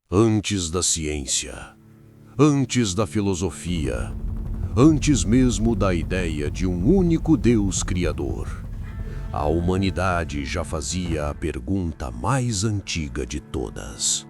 Antes da ciência, antes da filosofia, antes mesmo da ideia de um único Deus Criador, a humanidade já fazia a pergunta mais antiga de todas: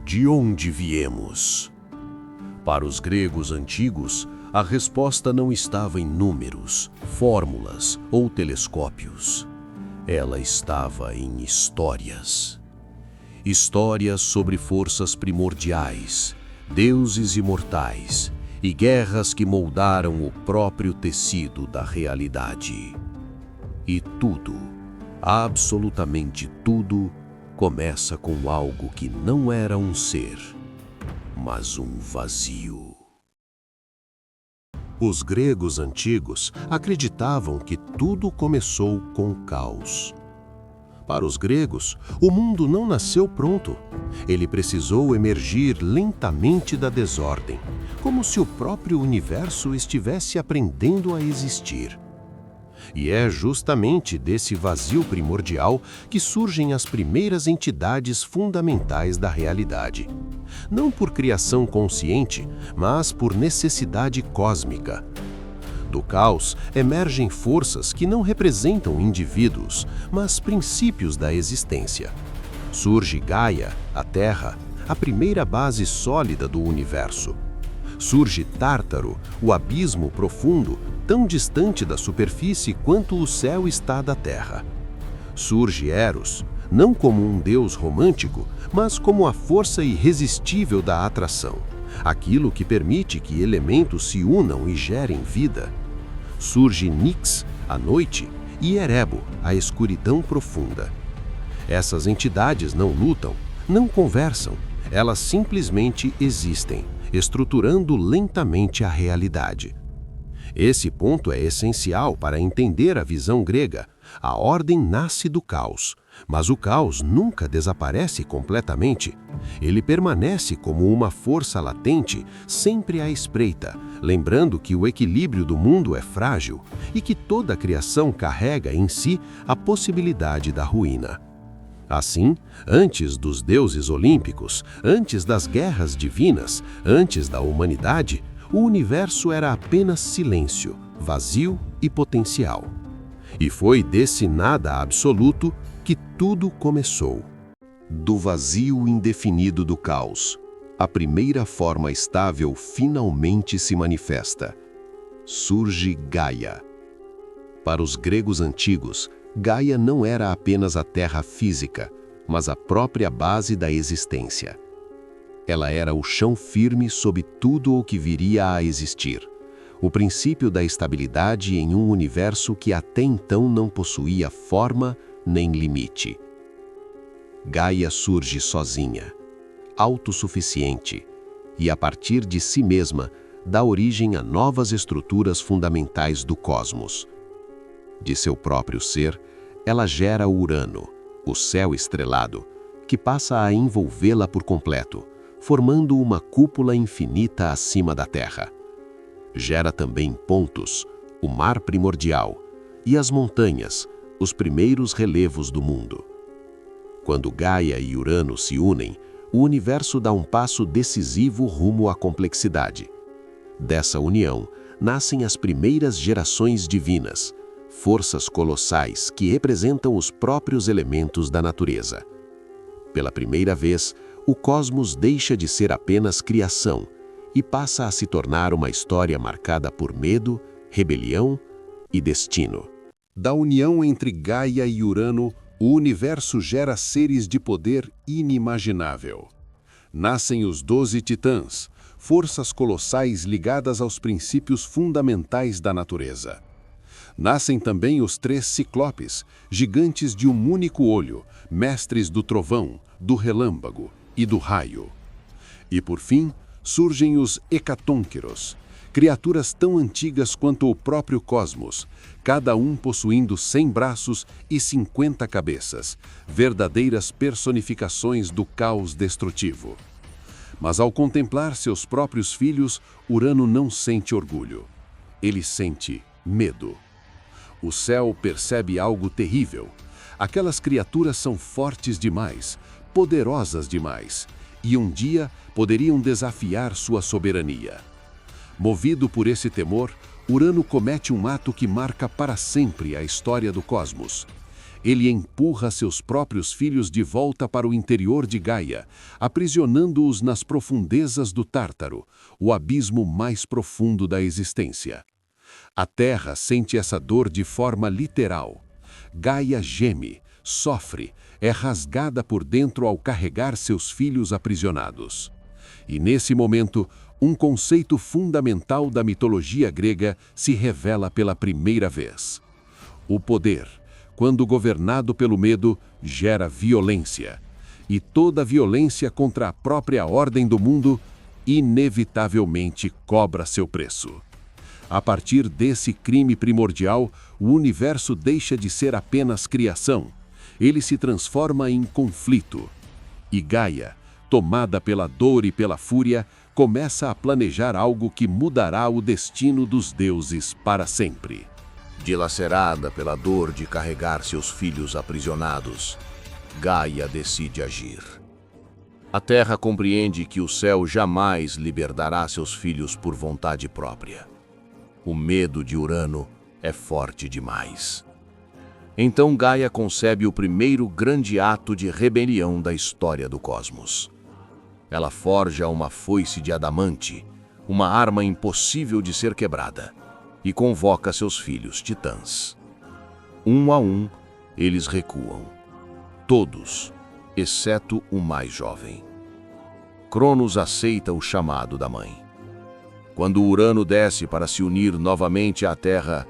de onde viemos? Para os gregos antigos, a resposta não estava em números, fórmulas ou telescópios. Ela estava em histórias. Histórias sobre forças primordiais, deuses imortais e guerras que moldaram o próprio tecido da realidade. E tudo, absolutamente tudo, começa com algo que não era um ser, mas um vazio. Os gregos antigos acreditavam que tudo começou com o caos. Para os gregos, o mundo não nasceu pronto. Ele precisou emergir lentamente da desordem, como se o próprio universo estivesse aprendendo a existir. E é justamente desse vazio primordial que surgem as primeiras entidades fundamentais da realidade. Não por criação consciente, mas por necessidade cósmica. Do caos emergem forças que não representam indivíduos, mas princípios da existência. Surge Gaia, a Terra, a primeira base sólida do universo. Surge Tártaro, o abismo profundo, tão distante da superfície quanto o céu está da Terra. Surge Eros, não como um deus romântico, mas como a força irresistível da atração, aquilo que permite que elementos se unam e gerem vida. Surge Nix, a noite, e Erebo, a escuridão profunda. Essas entidades não lutam, não conversam, elas simplesmente existem, estruturando lentamente a realidade. Esse ponto é essencial para entender a visão grega. A ordem nasce do caos, mas o caos nunca desaparece completamente. Ele permanece como uma força latente, sempre à espreita, lembrando que o equilíbrio do mundo é frágil e que toda a criação carrega em si a possibilidade da ruína. Assim, antes dos deuses olímpicos, antes das guerras divinas, antes da humanidade, o universo era apenas silêncio, vazio e potencial. E foi desse nada absoluto que tudo começou. Do vazio indefinido do caos, a primeira forma estável finalmente se manifesta. Surge Gaia. Para os gregos antigos, Gaia não era apenas a terra física, mas a própria base da existência. Ela era o chão firme sob tudo o que viria a existir, o princípio da estabilidade em um universo que até então não possuía forma nem limite. Gaia surge sozinha, autossuficiente, e a partir de si mesma dá origem a novas estruturas fundamentais do cosmos. De seu próprio ser, ela gera Urano, o céu estrelado, que passa a envolvê-la por completo, formando uma cúpula infinita acima da Terra. Gera também Pontos, o mar primordial, e as montanhas, os primeiros relevos do mundo. Quando Gaia e Urano se unem, o universo dá um passo decisivo rumo à complexidade. Dessa união, nascem as primeiras gerações divinas, forças colossais que representam os próprios elementos da natureza. Pela primeira vez, o cosmos deixa de ser apenas criação e passa a se tornar uma história marcada por medo, rebelião e destino. Da união entre Gaia e Urano, o universo gera seres de poder inimaginável. Nascem os 12 titãs, forças colossais ligadas aos princípios fundamentais da natureza. Nascem também os 3 ciclopes, gigantes de um único olho, mestres do trovão, do relâmpago e do raio. E por fim, surgem os hecatônquiros, criaturas tão antigas quanto o próprio cosmos, cada um possuindo 100 braços e 50 cabeças, verdadeiras personificações do caos destrutivo. Mas ao contemplar seus próprios filhos, Urano não sente orgulho. Ele sente medo. O céu percebe algo terrível. Aquelas criaturas são fortes demais, poderosas demais, e um dia poderiam desafiar sua soberania. Movido por esse temor, Urano comete um ato que marca para sempre a história do cosmos. Ele empurra seus próprios filhos de volta para o interior de Gaia, aprisionando-os nas profundezas do Tártaro, o abismo mais profundo da existência. A Terra sente essa dor de forma literal. Gaia geme, sofre, é rasgada por dentro ao carregar seus filhos aprisionados. E nesse momento, um conceito fundamental da mitologia grega se revela pela primeira vez. O poder, quando governado pelo medo, gera violência. E toda violência contra a própria ordem do mundo, inevitavelmente cobra seu preço. A partir desse crime primordial, o universo deixa de ser apenas criação. Ele se transforma em conflito. E Gaia, tomada pela dor e pela fúria, começa a planejar algo que mudará o destino dos deuses para sempre. Dilacerada pela dor de carregar seus filhos aprisionados, Gaia decide agir. A Terra compreende que o céu jamais libertará seus filhos por vontade própria. O medo de Urano é forte demais. Então Gaia concebe o primeiro grande ato de rebelião da história do cosmos. Ela forja uma foice de adamante, uma arma impossível de ser quebrada, e convoca seus filhos titãs. Um a um, eles recuam. Todos, exceto o mais jovem. Cronos aceita o chamado da mãe. Quando Urano desce para se unir novamente à Terra,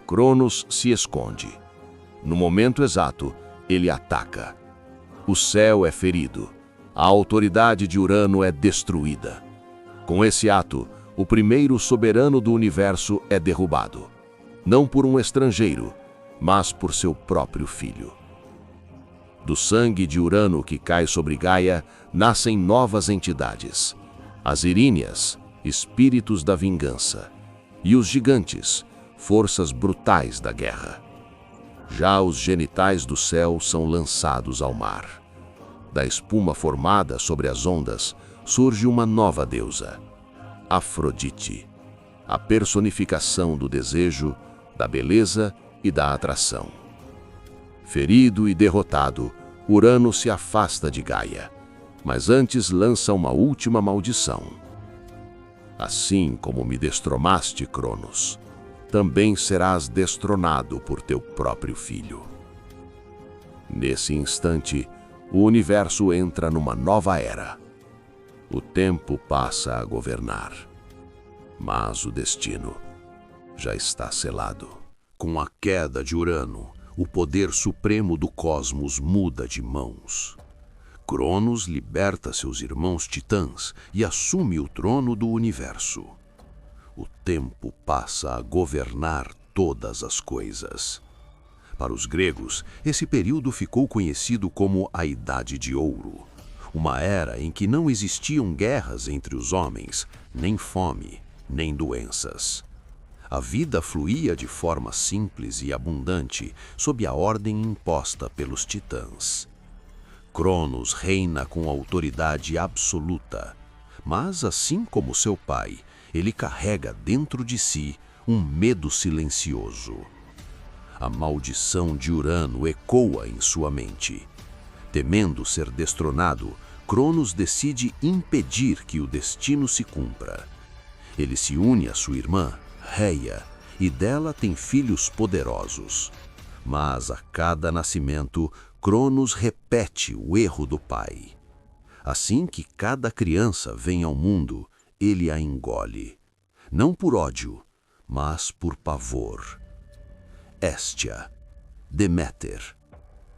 Cronos se esconde. No momento exato, ele ataca. O céu é ferido. A autoridade de Urano é destruída. Com esse ato, o primeiro soberano do universo é derrubado. Não por um estrangeiro, mas por seu próprio filho. Do sangue de Urano que cai sobre Gaia, nascem novas entidades. As Iríneas, espíritos da vingança. E os gigantes, forças brutais da guerra. Já os genitais do céu são lançados ao mar. Da espuma formada sobre as ondas, surge uma nova deusa, Afrodite, a personificação do desejo, da beleza e da atração. Ferido e derrotado, Urano se afasta de Gaia, mas antes lança uma última maldição. Assim como me destronaste, Cronos, também serás destronado por teu próprio filho. Nesse instante, o universo entra numa nova era. O tempo passa a governar. Mas o destino já está selado. Com a queda de Urano, o poder supremo do cosmos muda de mãos. Cronos liberta seus irmãos titãs e assume o trono do universo. O tempo passa a governar todas as coisas. Para os gregos, esse período ficou conhecido como a Idade de Ouro, uma era em que não existiam guerras entre os homens, nem fome, nem doenças. A vida fluía de forma simples e abundante, sob a ordem imposta pelos titãs. Cronos reina com autoridade absoluta, mas assim como seu pai, ele carrega dentro de si um medo silencioso. A maldição de Urano ecoa em sua mente. Temendo ser destronado, Cronos decide impedir que o destino se cumpra. Ele se une à sua irmã, Reia, e dela tem filhos poderosos. Mas a cada nascimento, Cronos repete o erro do pai. Assim que cada criança vem ao mundo, ele a engole. Não por ódio, mas por pavor. Héstia, Deméter,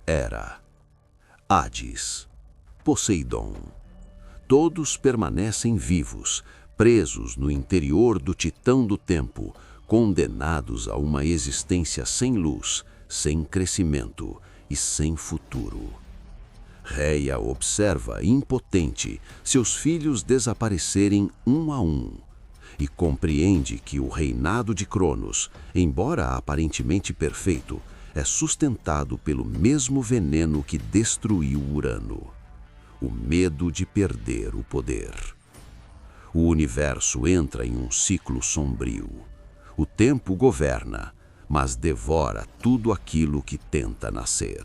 Hera, Hades, Poseidon. Todos permanecem vivos, presos no interior do titã do tempo, condenados a uma existência sem luz, sem crescimento e sem futuro. Reia observa, impotente, seus filhos desaparecerem um a um, e compreende que o reinado de Cronos, embora aparentemente perfeito, é sustentado pelo mesmo veneno que destruiu Urano. o medo de perder o poder. O universo entra em um ciclo sombrio. O tempo governa, mas devora tudo aquilo que tenta nascer.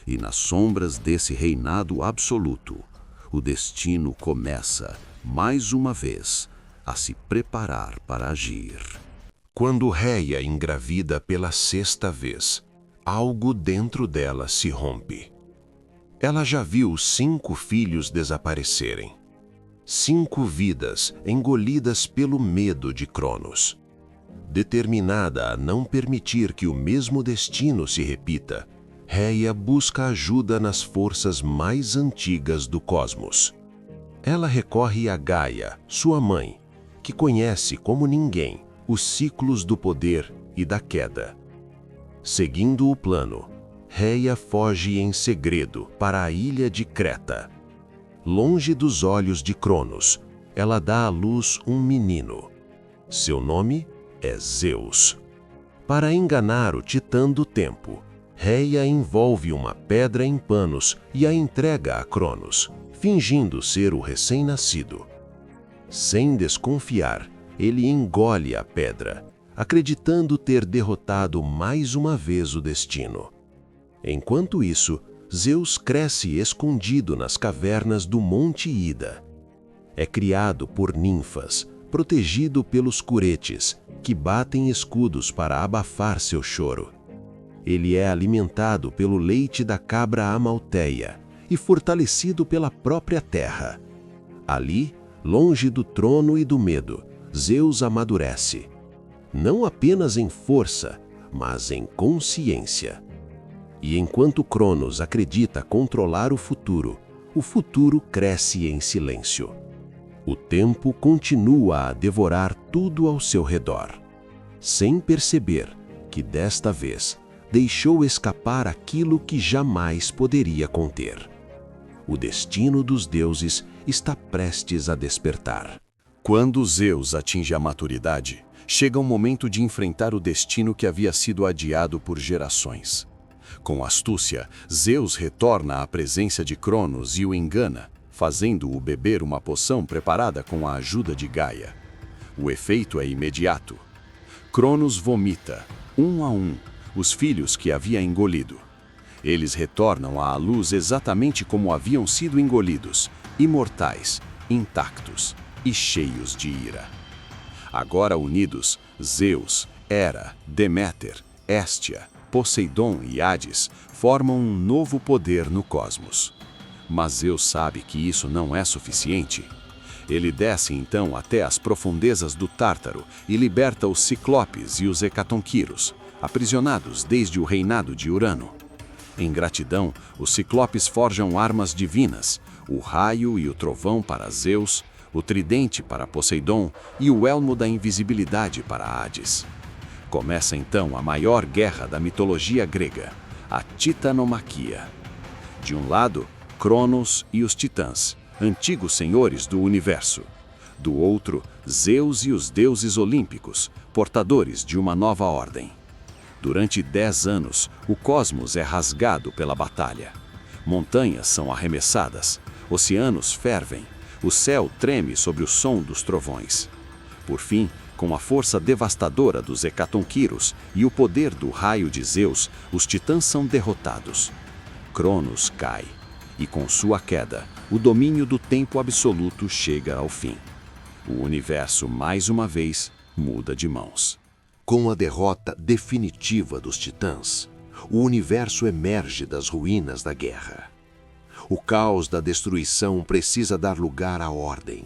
E nas sombras desse reinado absoluto, o destino começa, mais uma vez, a se preparar para agir. Quando Reia engravida pela 6ª vez, algo dentro dela se rompe. Ela já viu 5 filhos desaparecerem. 5 vidas engolidas pelo medo de Cronos. Determinada a não permitir que o mesmo destino se repita, Reia busca ajuda nas forças mais antigas do cosmos. Ela recorre a Gaia, sua mãe, que conhece como ninguém os ciclos do poder e da queda. Seguindo o plano, Reia foge em segredo para a ilha de Creta. Longe dos olhos de Cronos, ela dá à luz um menino. Seu nome é Zeus. Para enganar o Titã do Tempo, Reia envolve uma pedra em panos e a entrega a Cronos, fingindo ser o recém-nascido. Sem desconfiar, ele engole a pedra, acreditando ter derrotado mais uma vez o destino. Enquanto isso, Zeus cresce escondido nas cavernas do Monte Ida. É criado por ninfas, protegido pelos curetes, que batem escudos para abafar seu choro. Ele é alimentado pelo leite da cabra Amalteia e fortalecido pela própria terra. Ali, longe do trono e do medo, Zeus amadurece. Não apenas em força, mas em consciência. E enquanto Cronos acredita controlar o futuro cresce em silêncio. O tempo continua a devorar tudo ao seu redor, sem perceber que desta vez deixou escapar aquilo que jamais poderia conter. O destino dos deuses está prestes a despertar. Quando Zeus atinge a maturidade, chega o momento de enfrentar o destino que havia sido adiado por gerações. Com astúcia, Zeus retorna à presença de Cronos e o engana, fazendo-o beber uma poção preparada com a ajuda de Gaia. O efeito é imediato. Cronos vomita, um a um, os filhos que havia engolido. Eles retornam à luz exatamente como haviam sido engolidos, imortais, intactos e cheios de ira. Agora unidos, Zeus, Hera, Deméter, Héstia, Poseidon e Hades formam um novo poder no cosmos. Mas Zeus sabe que isso não é suficiente. Ele desce então até as profundezas do Tártaro e liberta os Ciclopes e os Hecatonquíros, aprisionados desde o reinado de Urano. Em gratidão, os Ciclopes forjam armas divinas, o raio e o trovão para Zeus, o tridente para Poseidon e o elmo da invisibilidade para Hades. Começa então a maior guerra da mitologia grega, a Titanomaquia. De um lado, Cronos e os Titãs, antigos senhores do universo. Do outro, Zeus e os deuses olímpicos, portadores de uma nova ordem. Durante 10 anos, o cosmos é rasgado pela batalha. Montanhas são arremessadas, oceanos fervem, o céu treme sob o som dos trovões. Por fim, com a força devastadora dos Hecatonquíros e o poder do raio de Zeus, os titãs são derrotados. Cronos cai, e com sua queda, o domínio do tempo absoluto chega ao fim. O universo, mais uma vez, muda de mãos. Com a derrota definitiva dos titãs, o universo emerge das ruínas da guerra. O caos da destruição precisa dar lugar à ordem.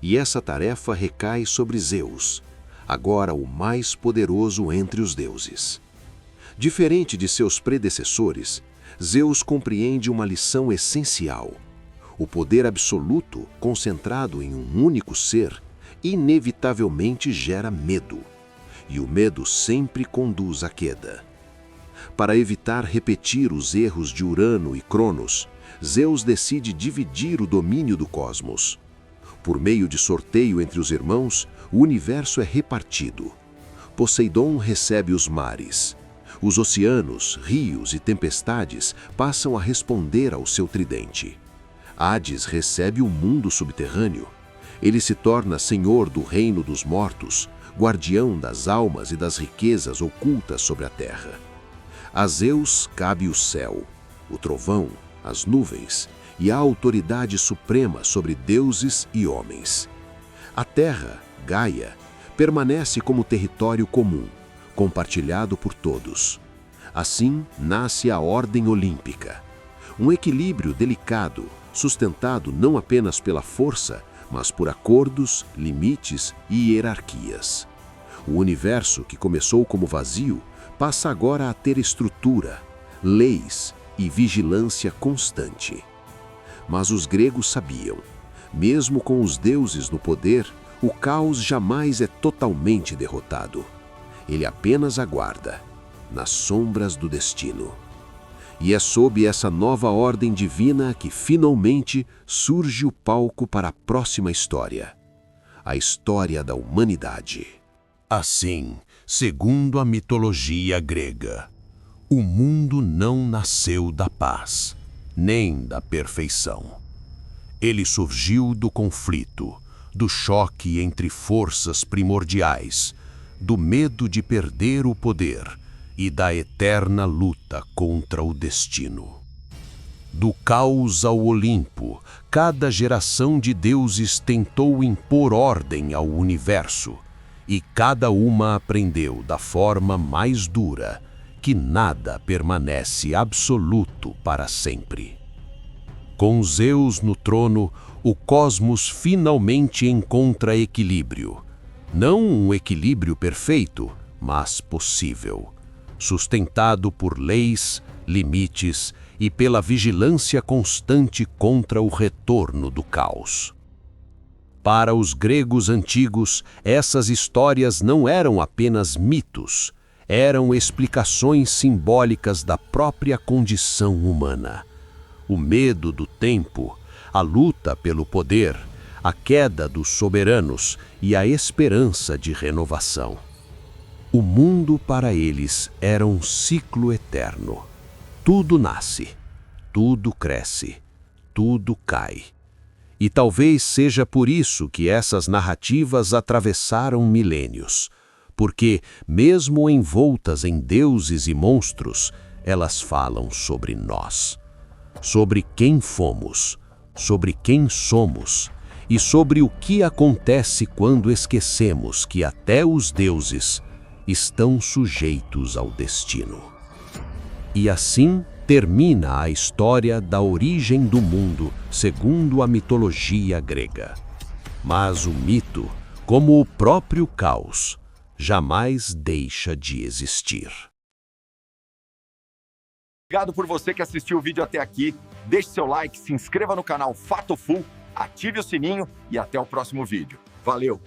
E essa tarefa recai sobre Zeus, agora o mais poderoso entre os deuses. Diferente de seus predecessores, Zeus compreende uma lição essencial. O poder absoluto, concentrado em um único ser, inevitavelmente gera medo. E o medo sempre conduz à queda. Para evitar repetir os erros de Urano e Cronos, Zeus decide dividir o domínio do cosmos. Por meio de sorteio entre os irmãos, o universo é repartido. Poseidon recebe os mares. Os oceanos, rios e tempestades passam a responder ao seu tridente. Hades recebe o mundo subterrâneo. Ele se torna senhor do reino dos mortos, guardião das almas e das riquezas ocultas sobre a terra. A Zeus cabe o céu, o trovão, as nuvens e a autoridade suprema sobre deuses e homens. A terra, Gaia, permanece como território comum, compartilhado por todos. Assim nasce a ordem olímpica, um equilíbrio delicado, sustentado não apenas pela força, mas por acordos, limites e hierarquias. O universo, que começou como vazio, passa agora a ter estrutura, leis e vigilância constante. Mas os gregos sabiam, mesmo com os deuses no poder, o caos jamais é totalmente derrotado. Ele apenas aguarda, nas sombras do destino. E é sob essa nova ordem divina que finalmente surge o palco para a próxima história, a história da humanidade. Assim, segundo a mitologia grega, o mundo não nasceu da paz, nem da perfeição. Ele surgiu do conflito, do choque entre forças primordiais, do medo de perder o poder e da eterna luta contra o destino. Do caos ao Olimpo, cada geração de deuses tentou impor ordem ao universo, e cada uma aprendeu da forma mais dura que nada permanece absoluto para sempre. Com Zeus no trono, o cosmos finalmente encontra equilíbrio. Não um equilíbrio perfeito, mas possível, sustentado por leis, limites e pela vigilância constante contra o retorno do caos. Para os gregos antigos, essas histórias não eram apenas mitos, eram explicações simbólicas da própria condição humana. O medo do tempo, a luta pelo poder, a queda dos soberanos e a esperança de renovação. O mundo para eles era um ciclo eterno. Tudo nasce, tudo cresce, tudo cai. E talvez seja por isso que essas narrativas atravessaram milênios, porque, mesmo envoltas em deuses e monstros, elas falam sobre nós, sobre quem fomos, sobre quem somos e sobre o que acontece quando esquecemos que até os deuses estão sujeitos ao destino. E assim termina a história da origem do mundo segundo a mitologia grega. Mas o mito, como o próprio caos, jamais deixa de existir. Obrigado por você que assistiu o vídeo até aqui. Deixe seu like, se inscreva no canal Fato Full, ative o sininho e até o próximo vídeo. Valeu!